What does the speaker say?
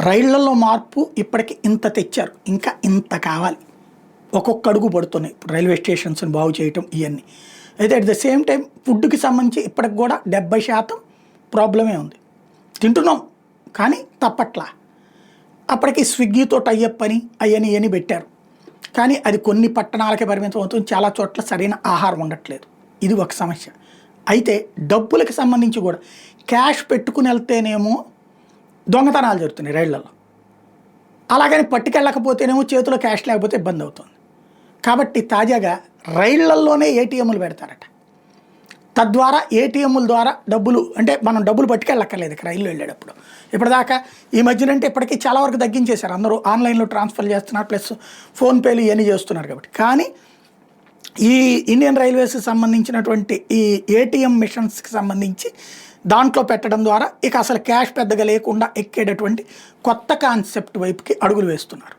రైళ్లలో మార్పు ఇప్పటికి ఇంత తెచ్చారు, ఇంకా ఇంత కావాలి. ఒక్కొక్క అడుగు పడుతున్నాయి రైల్వే స్టేషన్స్ని బాగు చేయటం ఇవన్నీ. అయితే అట్ ద సేమ్ టైం ఫుడ్కి సంబంధించి ఇప్పటికి కూడా 70% ప్రాబ్లమే ఉంది. తింటున్నాం కానీ తప్పట్లా. అప్పటికి స్విగ్గీతో టైఅప్ అని అవన్నీ ఇవన్నీ పెట్టారు, కానీ అది కొన్ని పట్టణాలకే పరిమితం అవుతుంది. చాలా చోట్ల సరైన ఆహారం ఉండట్లేదు. ఇది ఒక సమస్య. అయితే డబ్బులకు సంబంధించి కూడా క్యాష్ పెట్టుకుని వెళ్తేనేమో దొంగతనాలు జరుగుతున్నాయి రైళ్లలో, అలాగని పట్టుకెళ్ళకపోతేనేమో చేతిలో క్యాష్ లేకపోతే ఇబ్బంది అవుతుంది. కాబట్టి తాజాగా రైళ్లల్లోనే ఏటీఎంలు పెడతారట. తద్వారా ఏటీఎంల ద్వారా డబ్బులు, అంటే మనం డబ్బులు పట్టుకెళ్ళక్కర్లేదు ఇక రైల్లో వెళ్ళేటప్పుడు. ఇప్పటిదాకా ఈ మధ్యనంటే ఇప్పటికీ చాలా వరకు తగ్గించేశారు, అందరూ ఆన్లైన్లో ట్రాన్స్ఫర్ చేస్తున్నారు, ప్లస్ ఫోన్పేలు ఇవన్నీ చేస్తున్నారు కాబట్టి. కానీ ఈ ఇండియన్ రైల్వేస్కి సంబంధించినటువంటి ఈ ఏటీఎం మిషన్స్కి సంబంధించి దాంట్లో పెట్టడం ద్వారా ఇక అసలు క్యాష్ పెద్దగా లేకుండా ఎక్కేటటువంటి కొత్త కాన్సెప్ట్ వైపుకి అడుగులు వేస్తున్నారు.